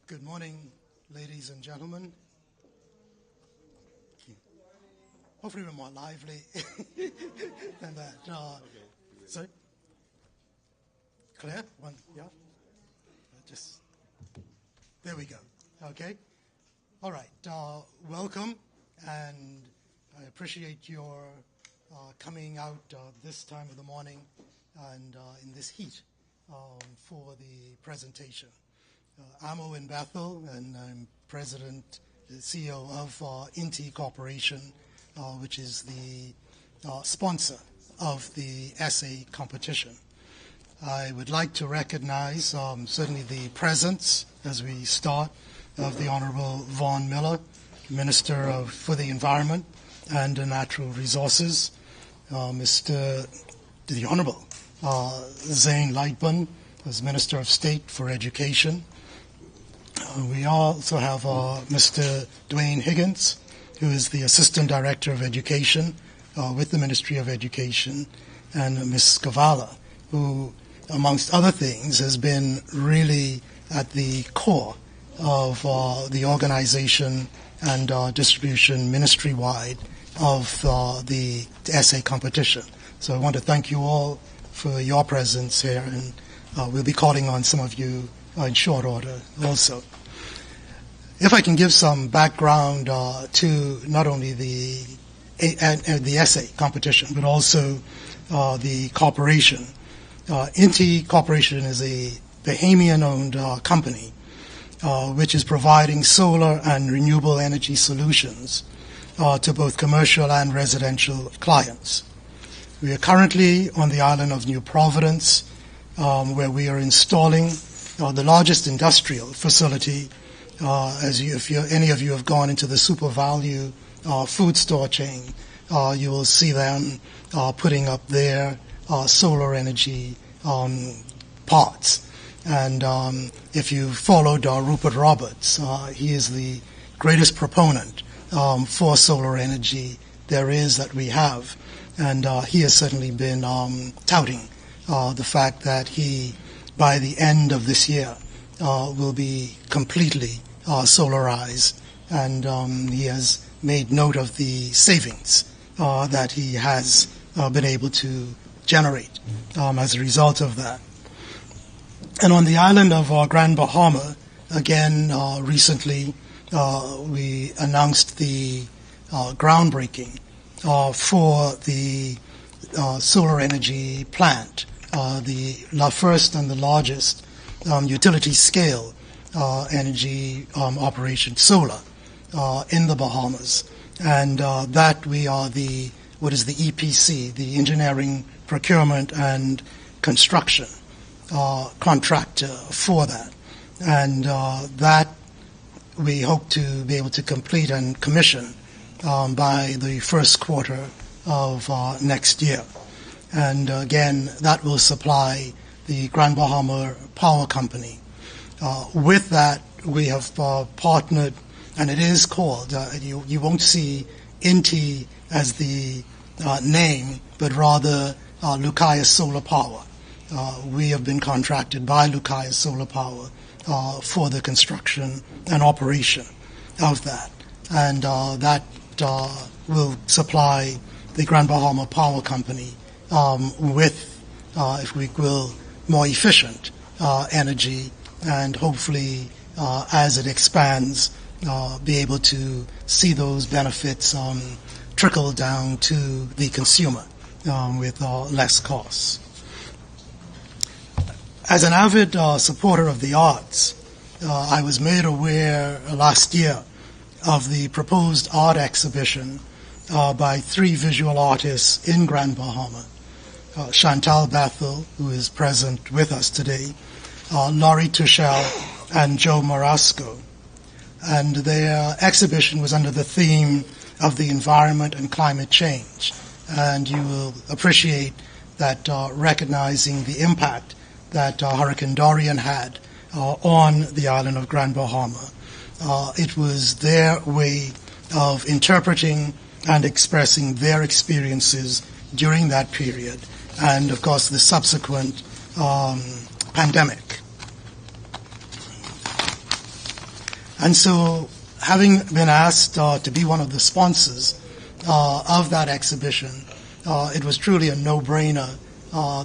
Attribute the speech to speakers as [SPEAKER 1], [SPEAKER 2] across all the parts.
[SPEAKER 1] Good morning, ladies and gentlemen. Hopefully we're more lively than that. Sorry? Clear? One, yeah? Just, there we go. Okay? All right. Welcome, and I appreciate your coming out this time of the morning and in this heat for the presentation. I'm Owen Bethel, and I'm President, CEO of INTI Corporation, which is the sponsor of the essay competition. I would like to recognize certainly the presence, as we start, of the Honorable Vaughn Miller, Minister for the Environment and Natural Resources, the Honorable Zane Lightburn, as Minister of State for Education. We also have Mr. Dwayne Higgins, who is the Assistant Director of Education with the Ministry of Education, and Ms. Skavala, who, amongst other things, has been really at the core of the organization and distribution ministry-wide of the essay competition. So I want to thank you all for your presence here, and we'll be calling on some of you in short order also. If I can give some background to not only the essay competition, but also the corporation. INTI Corporation is a Bahamian-owned company which is providing solar and renewable energy solutions to both commercial and residential clients. We are currently on the island of New Providence, where we are installing the largest industrial facility. If any of you have gone into the Super Value food store chain, you will see them putting up their solar energy parts. And if you followed Rupert Roberts, he is the greatest proponent for solar energy there is that we have. And he has certainly been touting the fact that he, by the end of this year, will be completely solarized, and he has made note of the savings that he has been able to generate as a result of that. And on the island of Grand Bahama, again, recently we announced the groundbreaking for the solar energy plant, the first and the largest utility scale energy operation solar in the Bahamas. And that we are what is the EPC, the Engineering, Procurement and Construction contractor for that. And that we hope to be able to complete and commission by the first quarter of next year. And again, that will supply the Grand Bahama Power Company. With that, we have partnered, and it is called, you won't see INTI as the name, but rather Lucaya Solar Power. We have been contracted by Lucaya Solar Power for the construction and operation of that. And that will supply the Grand Bahama Power Company with, if we will, more efficient energy, and hopefully as it expands, be able to see those benefits trickle down to the consumer with less costs. As an avid supporter of the arts, I was made aware last year of the proposed art exhibition by 3 visual artists in Grand Bahama. Chantal Bethel, who is present with us today, Laurie Tuchel, and Joe Marasco. And their exhibition was under the theme of the environment and climate change. And you will appreciate that recognizing the impact that Hurricane Dorian had on the island of Grand Bahama. It was their way of interpreting and expressing their experiences during that period, and of course the subsequent pandemic. And so, having been asked to be one of the sponsors of that exhibition, it was truly a no-brainer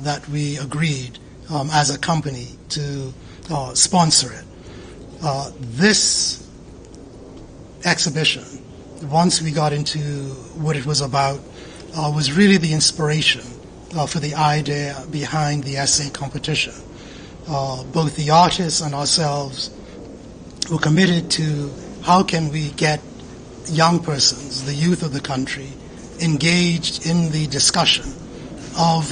[SPEAKER 1] that we agreed as a company to sponsor it. This exhibition, once we got into what it was about, was really the inspiration for the idea behind the essay competition. Both the artists and ourselves were committed to how can we get young persons, the youth of the country, engaged in the discussion of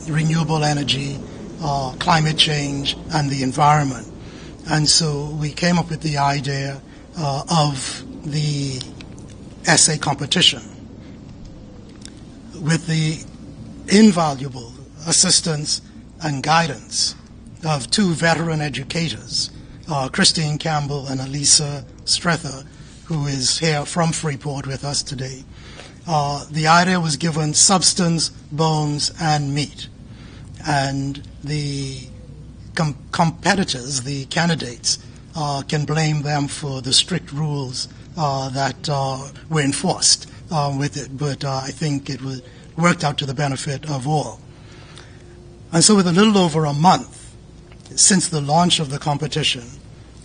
[SPEAKER 1] renewable energy, climate change, and the environment. And so we came up with the idea of the essay competition with the invaluable assistance and guidance of two veteran educators, Christine Campbell and Elisa Strether, who is here from Freeport with us today. The idea was given substance, bones, and meat. And the competitors, the candidates, can blame them for the strict rules that were enforced with it. But I think it worked out to the benefit of all. And so with a little over a month since the launch of the competition,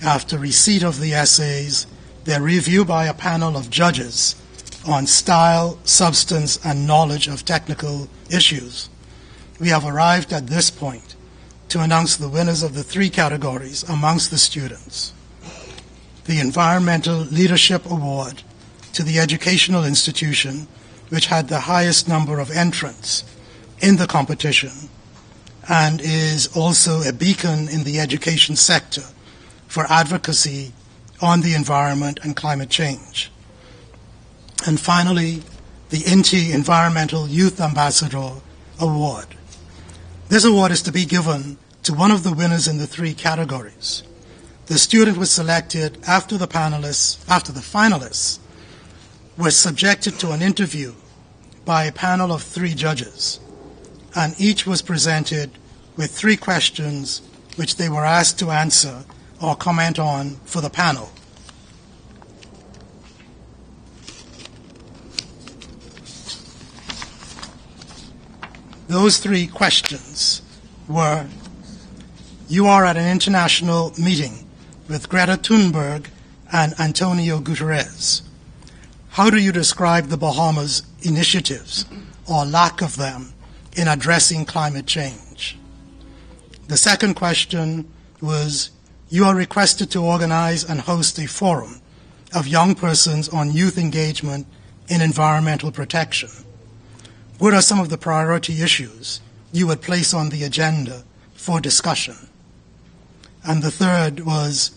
[SPEAKER 1] after receipt of the essays, their review by a panel of judges on style, substance, and knowledge of technical issues, we have arrived at this point to announce the winners of the three categories amongst the students. The Environmental Leadership Award to the educational institution which had the highest number of entrants in the competition and is also a beacon in the education sector for advocacy on the environment and climate change. And finally, the INTI Environmental Youth Ambassador Award. This award is to be given to one of the winners in the three categories. The student was selected after the finalists were subjected to an interview by a panel of three judges, and each was presented with three questions which they were asked to answer or comment on for the panel. Those three questions were: you are at an international meeting with Greta Thunberg and Antonio Guterres. How do you describe the Bahamas' initiatives, or lack of them, in addressing climate change? The second question was: you are requested to organize and host a forum of young persons on youth engagement in environmental protection. What are some of the priority issues you would place on the agenda for discussion? And the third was: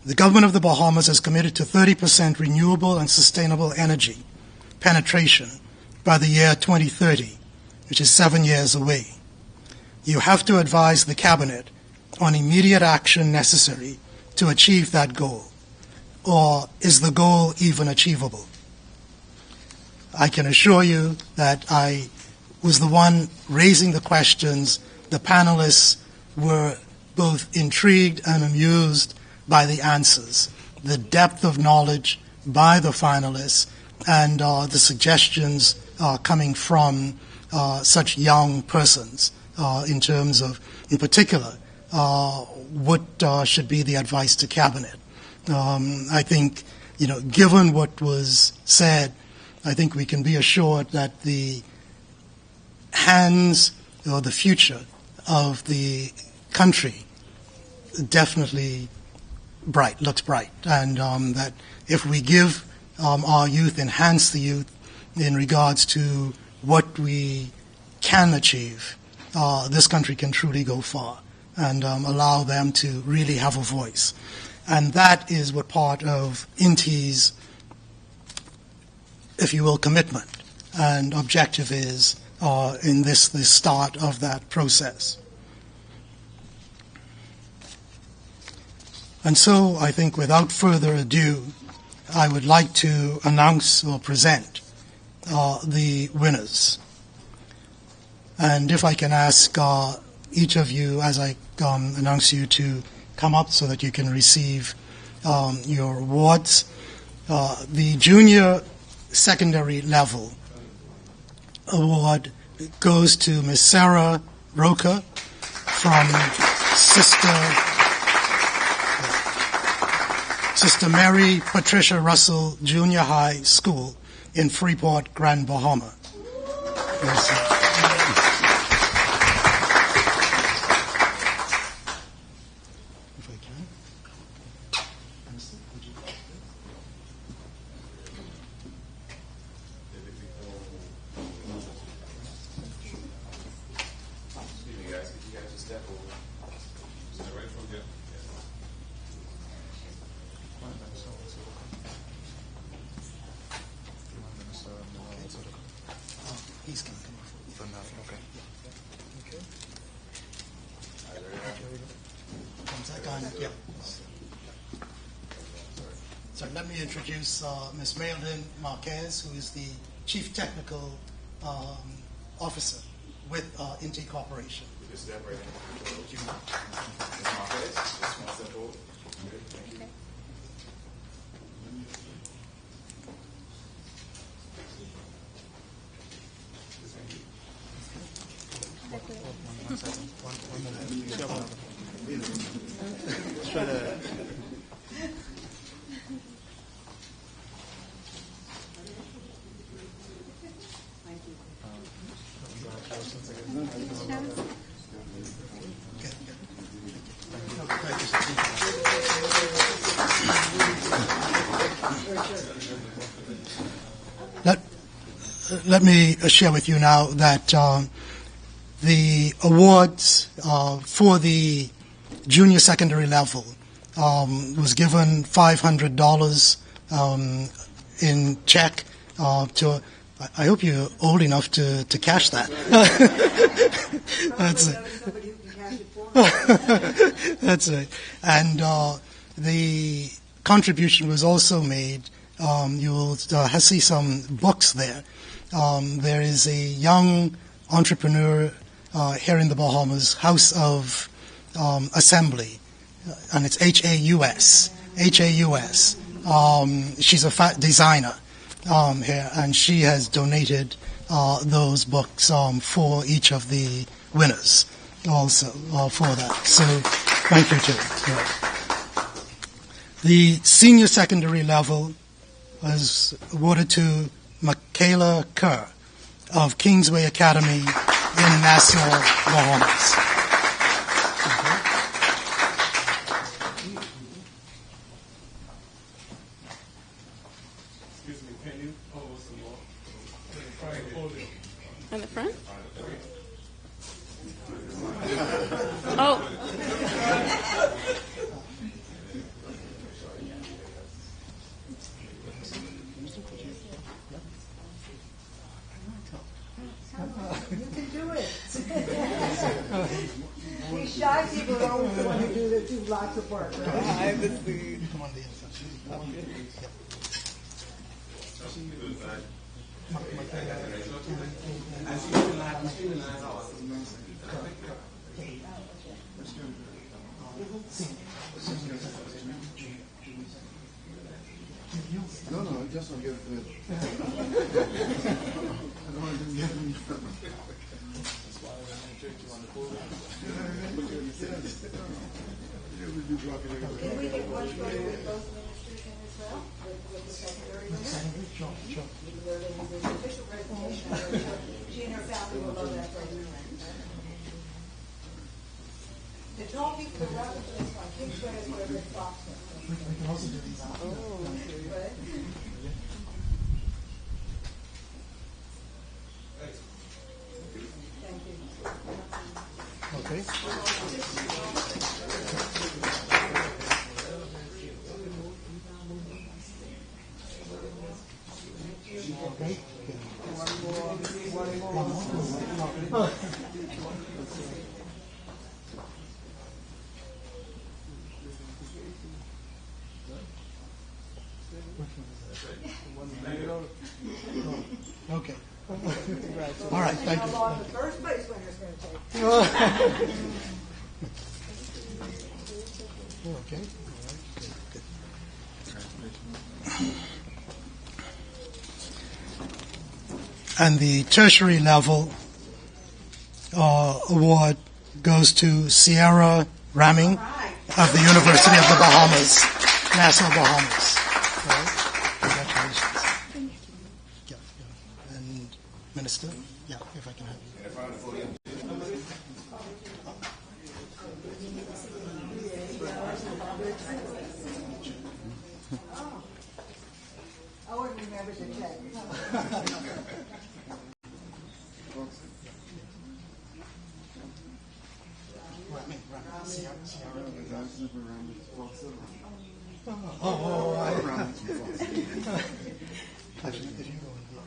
[SPEAKER 1] the government of the Bahamas is committed to 30% renewable and sustainable energy penetration by the year 2030, which is 7 years away. You have to advise the cabinet on immediate action necessary to achieve that goal. Or is the goal even achievable? I can assure you that I was the one raising the questions. The panelists were both intrigued and amused by the answers, the depth of knowledge by the finalists, and the suggestions coming from such young persons in terms of, in particular, what should be the advice to cabinet. I think, given what was said, I think we can be assured that the hands or the future of the country definitely looks bright, and that if we give our youth, enhance the youth in regards to what we can achieve, this country can truly go far, and allow them to really have a voice. And that is what part of INTI's, if you will, commitment and objective is in this start of that process. And so I think without further ado, I would like to announce or present the winners. And if I can ask each of you, as I announce you, to come up so that you can receive your awards. The junior secondary level award goes to Ms. Sarah Roker from Sister Mary Patricia Russell Junior High School in Freeport, Grand Bahama. Yes. If I can. He's going to come for now. Okay. Okay. Comes that guy? Yeah. So let me introduce Ms. Maylin Marquez, who is the Chief Technical Officer with INTI Corporation. Let me share with you now that the awards for the junior secondary level was given $500 in check to. I hope you're old enough to cash that. That's it. That's it. And the contribution was also made. You'll see some books there. There is a young entrepreneur here in the Bahamas, House of Assembly, and it's H-A-U-S. H-A-U-S. She's a designer here, and she has donated those books for each of the winners also for that. So thank you to her. The senior secondary level was awarded to Michaela Kerr of Kingsway Academy in Nassau, Bahamas.
[SPEAKER 2] Excuse me, can you hold some more?
[SPEAKER 3] In the front? Oh.
[SPEAKER 4] You can do it. These shy people don't want to do lots of work, right?
[SPEAKER 1] Come on the inside.
[SPEAKER 5] No, just don't get it. I don't want to get it. That's why when I tricked you on the pool.
[SPEAKER 4] Can we get one for with both ministers in as well? With the secondary winner?
[SPEAKER 1] Sure.
[SPEAKER 4] Where they have the official presentation. She and her family will love that program. The tall people are rather just on Kingsway is where the Fox is.
[SPEAKER 1] We can also do these out.
[SPEAKER 4] Thank you.
[SPEAKER 1] Okay. Okay. One more. Okay. All right, thank
[SPEAKER 4] How
[SPEAKER 1] you.
[SPEAKER 4] long the first place winner is going to take?
[SPEAKER 1] Okay. All right. Good. And the tertiary level award goes to Sierra Ramming of the University of the Bahamas, Nassau, Bahamas. Congratulations. Yeah, yeah. And Minister, yeah, if I can have you.
[SPEAKER 4] I wouldn't remember the check.
[SPEAKER 1] Actually, if you go in here.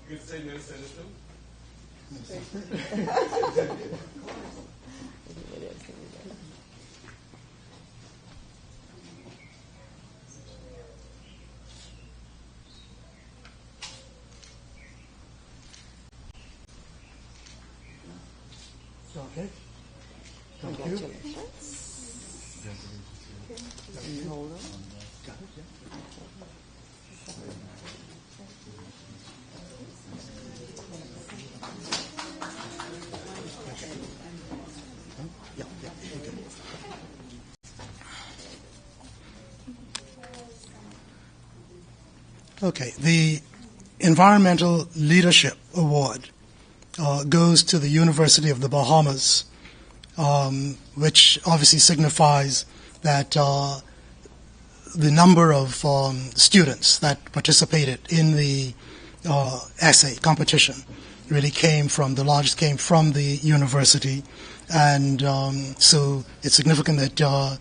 [SPEAKER 2] You can say no, Senator.
[SPEAKER 1] Okay. Thank you.
[SPEAKER 3] Hold on.
[SPEAKER 1] Yeah, yeah, okay. Okay, the Environmental Leadership Award goes to the University of the Bahamas, which obviously signifies that the number of students that participated in the essay competition really the largest came from the university, and so it's significant that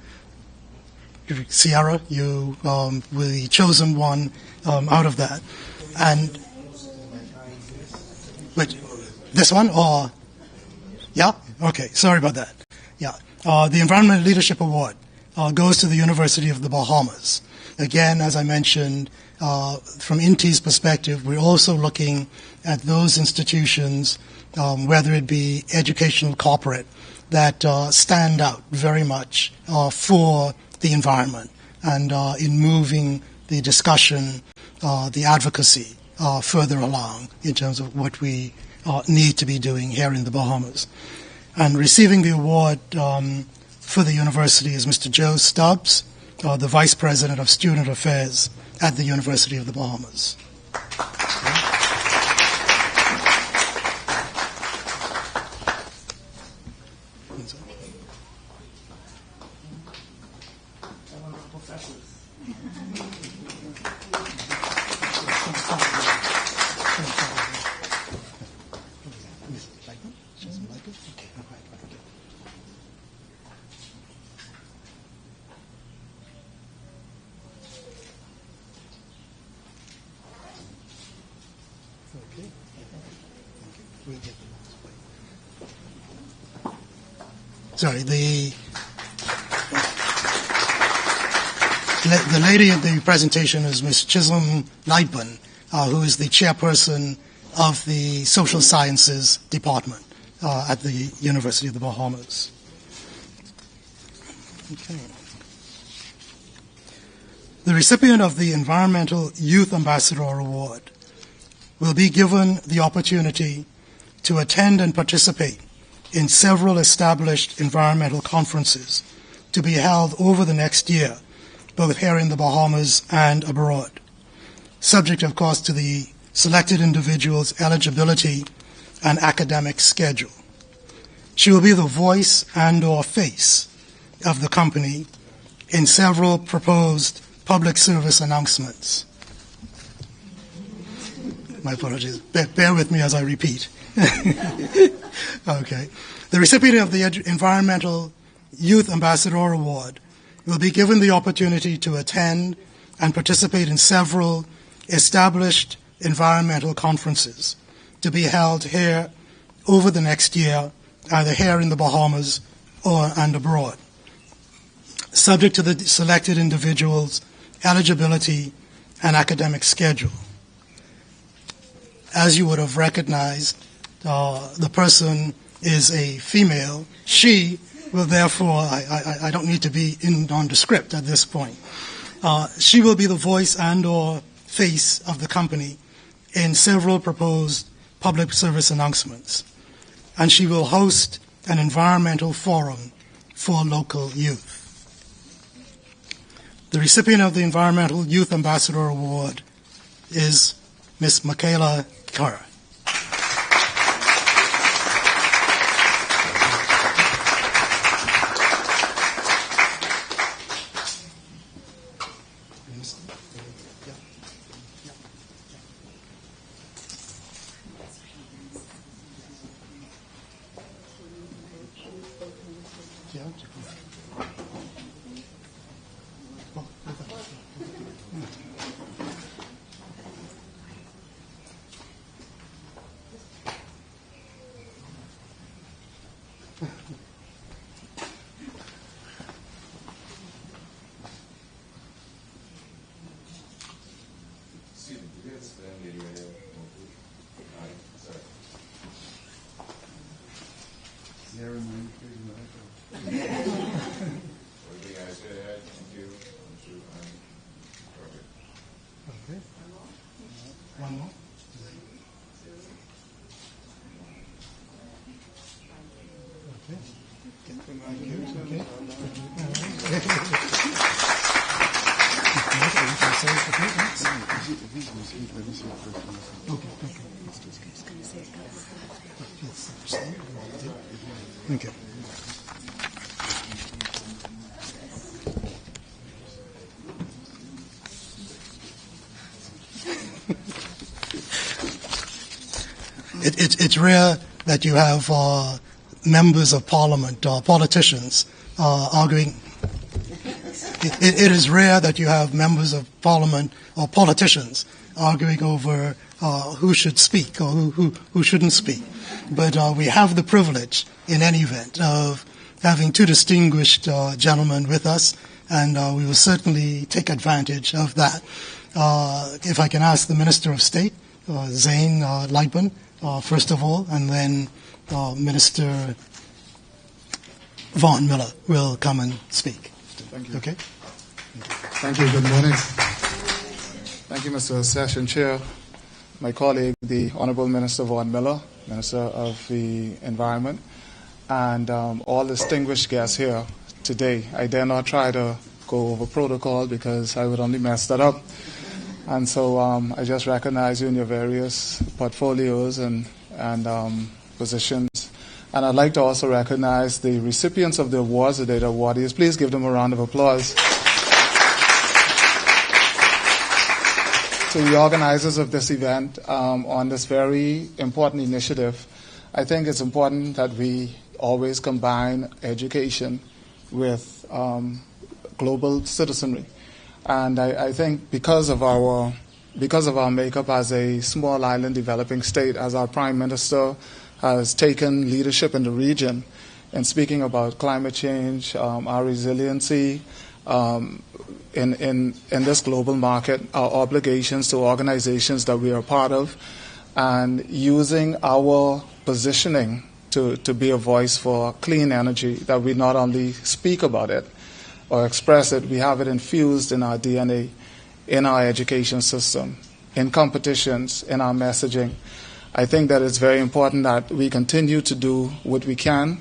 [SPEAKER 1] Sierra, you were the chosen one out of that. And wait, this one or yeah? Okay, sorry about that. Yeah, the Environmental Leadership Award goes to the University of the Bahamas. Again, as I mentioned, from INTI's perspective, we're also looking at those institutions, whether it be educational, corporate, that stand out very much for the environment and in moving the discussion, the advocacy further along in terms of what we need to be doing here in the Bahamas. And receiving the award for the university is Mr. Joe Stubbs, the Vice President of Student Affairs at the University of the Bahamas. Okay. We'll get sorry, the lady at the presentation is Ms. Chisholm Lightburn, who is the chairperson of the Social Sciences Department at the University of the Bahamas. Okay. The recipient of the Environmental Youth Ambassador Award will be given the opportunity to attend and participate in several established environmental conferences to be held over the next year, both here in the Bahamas and abroad, subject, of course, to the selected individual's eligibility and academic schedule. She will be the voice and/or face of the company in several proposed public service announcements. My apologies. Bear with me as I repeat. Okay. The recipient of the Environmental Youth Ambassador Award will be given the opportunity to attend and participate in several established environmental conferences to be held here over the next year, either here in the Bahamas and abroad, subject to the selected individual's eligibility and academic schedule. As you would have recognized, the person is a female. She will therefore, I don't need to be nondescript at this point. She will be the voice and or face of the company in several proposed public service announcements. And she will host an environmental forum for local youth. The recipient of the Environmental Youth Ambassador Award is Ms. Michaela Kerr. One more. Okay. Okay. It's rare that you have members of parliament or politicians arguing. It is rare that you have members of parliament or politicians arguing over who should speak or who shouldn't speak. But we have the privilege, in any event, of having two distinguished gentlemen with us, and we will certainly take advantage of that. If I can ask the Minister of State, Zane Lightman, first of all, and then Minister Vaughn Miller will come and speak.
[SPEAKER 5] Thank you.
[SPEAKER 1] Okay?
[SPEAKER 5] Thank you. Good morning. Thank you, Mr. Session Chair. My colleague, the Honorable Minister Vaughn Miller, Minister of the Environment, and all distinguished guests here today. I dare not try to go over protocol because I would only mess that up. And so I just recognize you in your various portfolios and positions. And I'd like to also recognize the recipients of the awards, the data awardees. Please give them a round of applause. To the organizers of this event on this very important initiative, I think it's important that we always combine education with global citizenry. And I think because of our makeup as a small island developing state, as our Prime Minister has taken leadership in the region in speaking about climate change, our resiliency in this global market, our obligations to organizations that we are part of, and using our positioning to be a voice for clean energy, that we not only speak about it or express it, we have it infused in our DNA, in our education system, in competitions, in our messaging. I think that it's very important that we continue to do what we can,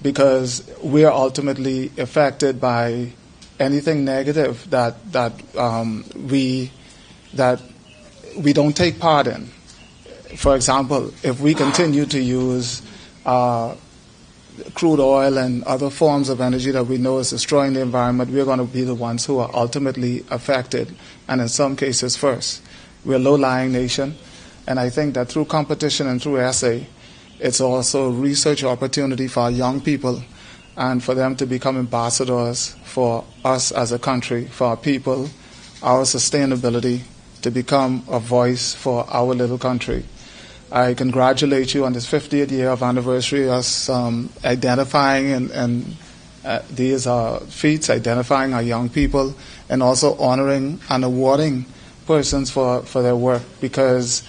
[SPEAKER 5] because we are ultimately affected by anything negative that we don't take part in. For example, if we continue to use crude oil and other forms of energy that we know is destroying the environment, we're going to be the ones who are ultimately affected, and in some cases first. We're a low-lying nation, and I think that through competition and through essay, it's also a research opportunity for our young people and for them to become ambassadors for us as a country, for our people, our sustainability, to become a voice for our little country. I congratulate you on this 50th year of anniversary, us identifying and These are feats identifying our young people and also honoring and awarding persons for their work, because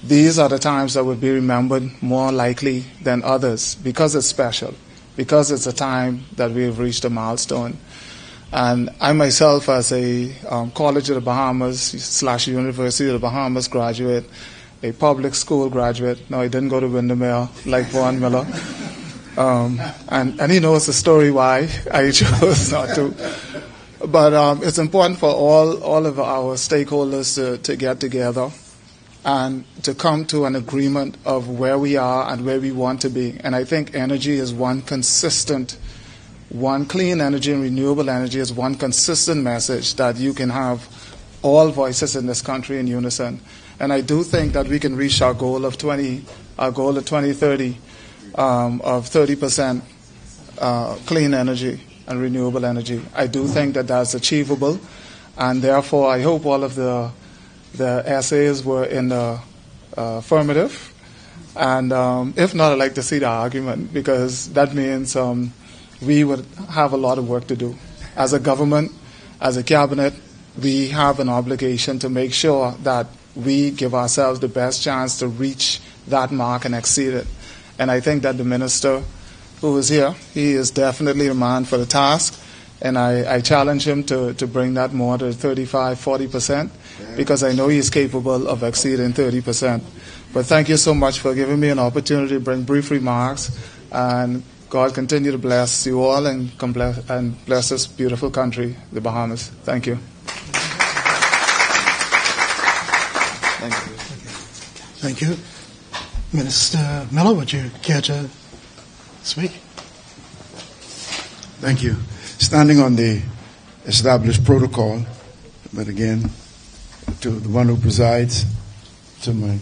[SPEAKER 5] these are the times that will be remembered more likely than others, because it's special, because it's a time that we've reached a milestone. And I myself, as a College of the Bahamas / University of the Bahamas graduate, a public school graduate. No, I didn't go to Windermere like Vaughn Miller. And he knows the story why I chose not to. But it's important for all of our stakeholders to get together and to come to an agreement of where we are and where we want to be. And I think energy is one clean energy and renewable energy is one consistent message that you can have all voices in this country in unison. And I do think that we can reach our goal of 2030 of 30% clean energy and renewable energy. I do think that that's achievable, and therefore I hope all of the essays were in the affirmative. And if not, I'd like to see the argument, because that means we would have a lot of work to do. As a government, as a cabinet, we have an obligation to make sure that we give ourselves the best chance to reach that mark and exceed it. And I think that the minister who is here, he is definitely a man for the task. And I challenge him to bring that more to 35, 40%, because I know he's capable of exceeding 30%. But thank you so much for giving me an opportunity to bring brief remarks. And God continue to bless you all and bless this beautiful country, the Bahamas. Thank you.
[SPEAKER 1] Thank you. Minister Miller, would you care to speak?
[SPEAKER 6] Thank you. Standing on the established protocol, but again, to the one who presides, to my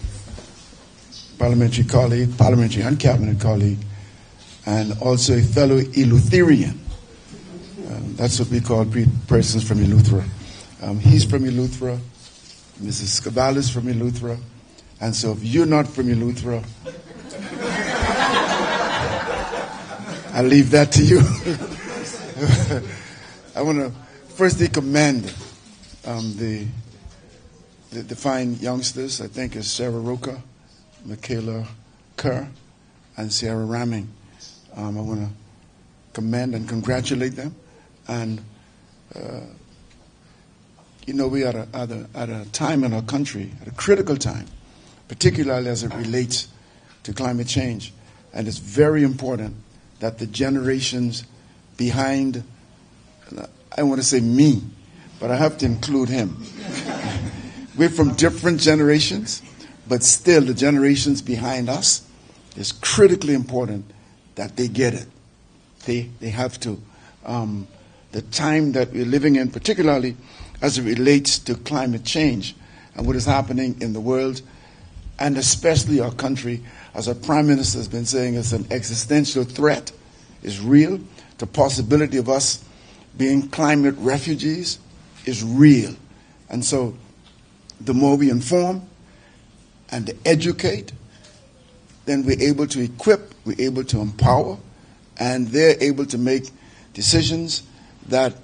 [SPEAKER 6] parliamentary colleague, parliamentary and cabinet colleague, and also a fellow Eleutherian. That's what we call persons from Eleuthera. He's from Eleuthera. Mrs. Cabal is from Eleuthera. And so if you're not from Eleuthera, I leave that to you. I want to firstly commend the fine youngsters. I think it's Sarah Roca, Michaela Kerr, and Sierra Ramming. I want to commend and congratulate them. And we are at a time in our country, at a critical time, particularly as it relates to climate change. And it's very important that the generations behind, I want to say me, but I have to include him. We're from different generations, but still the generations behind us, it's critically important that they get it. They have to. The time that we're living in, particularly as it relates to climate change and what is happening in the world, and especially our country, as our Prime Minister has been saying, it's an existential threat, is real. The possibility of us being climate refugees is real. And so the more we inform and educate, then we're able to equip, we're able to empower, and they're able to make decisions that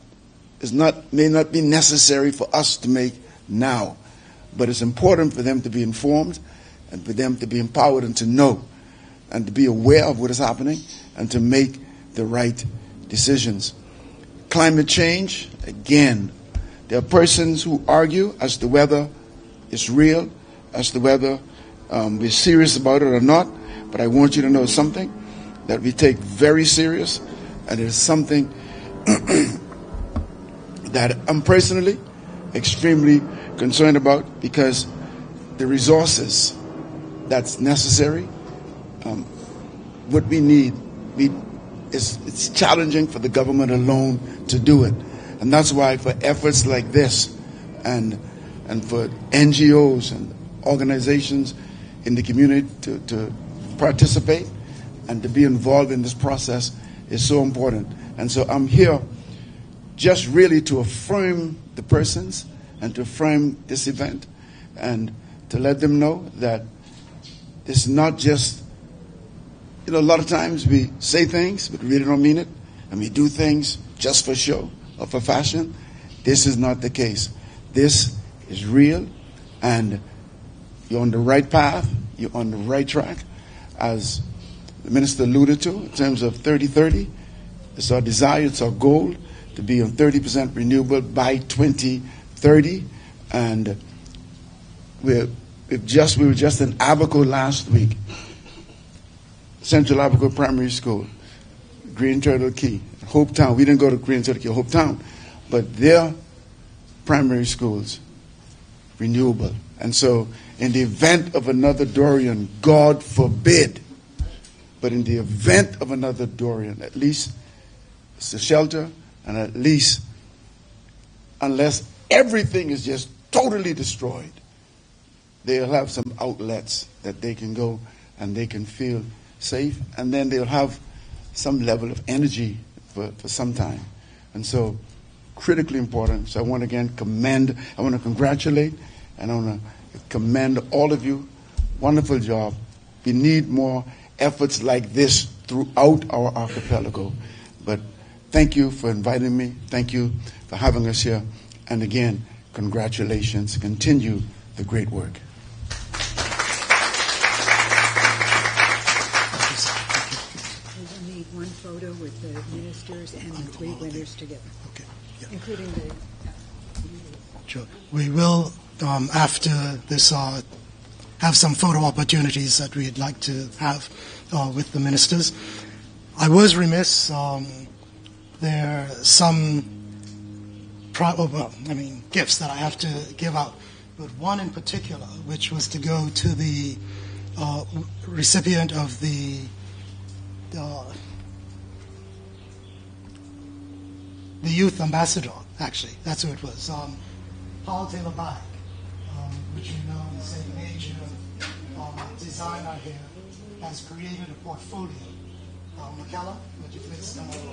[SPEAKER 6] may not be necessary for us to make now. But it's important for them to be informed and for them to be empowered and to know and to be aware of what is happening and to make the right decisions. Climate change, again, there are persons who argue as to whether it's real, as to whether we're serious about it or not. But I want you to know something that we take very serious, and it is something that I'm personally extremely concerned about, because the resources that's necessary, what we need, it's challenging for the government alone to do it. And that's why for efforts like this and for NGOs and organizations in the community to participate and to be involved in this process is so important. And so I'm here just really to affirm the persons and to affirm this event and to let them know that it's not just, a lot of times we say things, but we really don't mean it. and we do things just for show or for fashion. This is not the case. This is real, and you're on the right path. You're on the right track. As the minister alluded to, in terms of 30-30, it's our desire, it's our goal to be on 30% renewable by 2030. And we were just in Abaco last week, Central Abaco Primary School, Green Turtle Key, Hope Town. We didn't go to Green Turtle Key, Hope Town, but their primary schools, renewable. And so in the event of another Dorian, God forbid, but in the event of another Dorian, at least it's a shelter, and at least, unless everything is just totally destroyed, they'll have some outlets that they can go and they can feel safe, and then they'll have some level of energy for some time. And so, critically important. So I want to again I want to congratulate, and I want to commend all of you. Wonderful job. We need more efforts like this throughout our archipelago. But thank you for inviting me. Thank you for having us here. And again, congratulations. Continue the great work.
[SPEAKER 4] We need one photo with the ministers and the three winners together.
[SPEAKER 1] Okay. Yeah.
[SPEAKER 4] Including the...
[SPEAKER 1] Sure. We will, after this, have some photo opportunities that we'd like to have with the ministers. I was remiss. There are some gifts that I have to give out, but one in particular, which was to go to the recipient of the youth ambassador. Actually, that's who it was. Paul Taylor Bag, which you know is a major designer here, has created a portfolio. McKellar, would you please come over?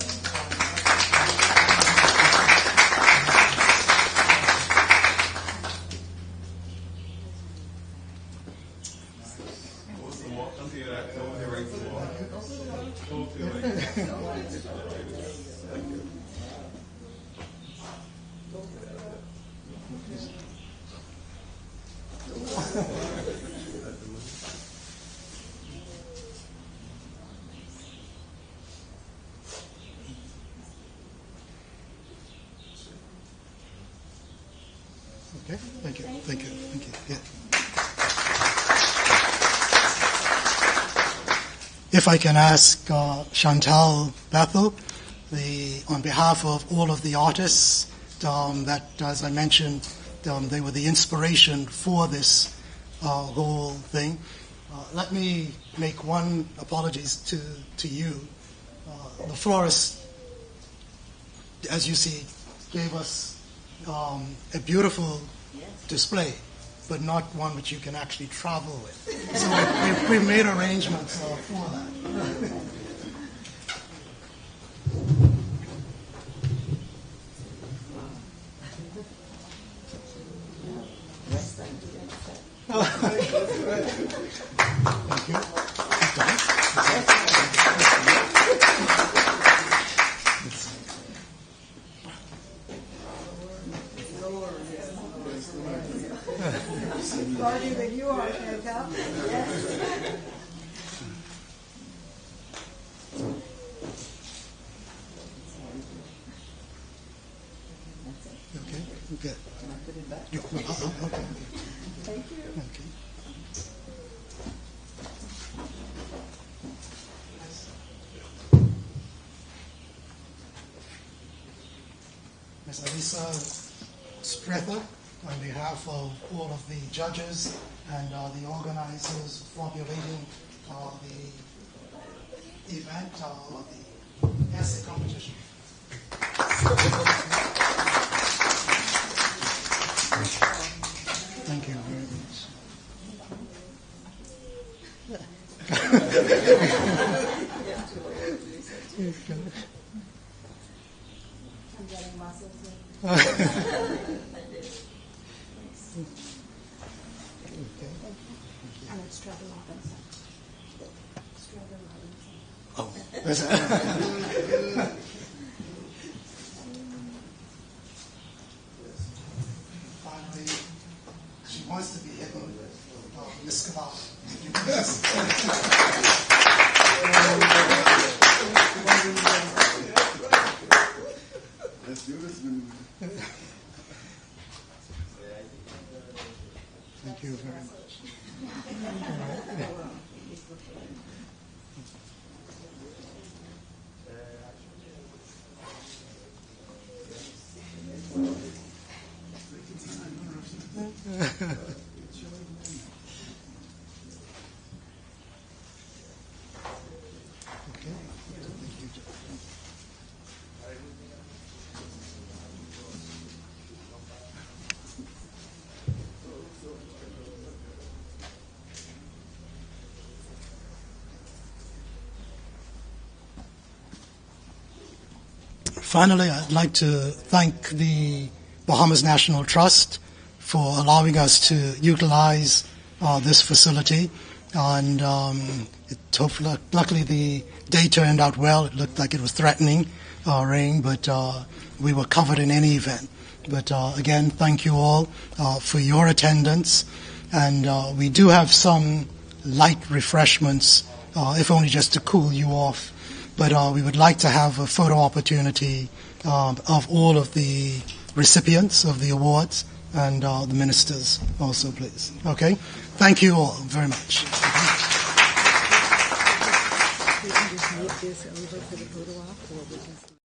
[SPEAKER 1] Okay, thank you. Yeah. If I can ask Chantal Bethel, on behalf of all of the artists that, as I mentioned, they were the inspiration for this whole thing. Let me make one apologies to you. The florist, as you see, gave us a beautiful display, but not one which you can actually travel with. So we've made arrangements for that. Thank you.
[SPEAKER 4] Larger than you are, Chantal. Yes.
[SPEAKER 1] Okay. Good. Okay.
[SPEAKER 4] Thank you.
[SPEAKER 1] Okay. Ms. Alisa Strether, on behalf of all of the judges and the organizers formulating the event, the essay competition. Thank you very much.
[SPEAKER 4] I'm getting muscles in. And it's Trevor Robinson. It's Trevor Robinson.
[SPEAKER 1] Oh, Thank you very much. Finally, I'd like to thank the Bahamas National Trust for allowing us to utilize this facility. And luckily the day turned out well. It looked like it was threatening rain, but we were covered in any event. But again, thank you all for your attendance. And we do have some light refreshments, if only just to cool you off. But we would like to have a photo opportunity of all of the recipients of the awards and the ministers also, please. Okay? Thank you all very much.
[SPEAKER 3] We can just move this over for the photo op, or we can...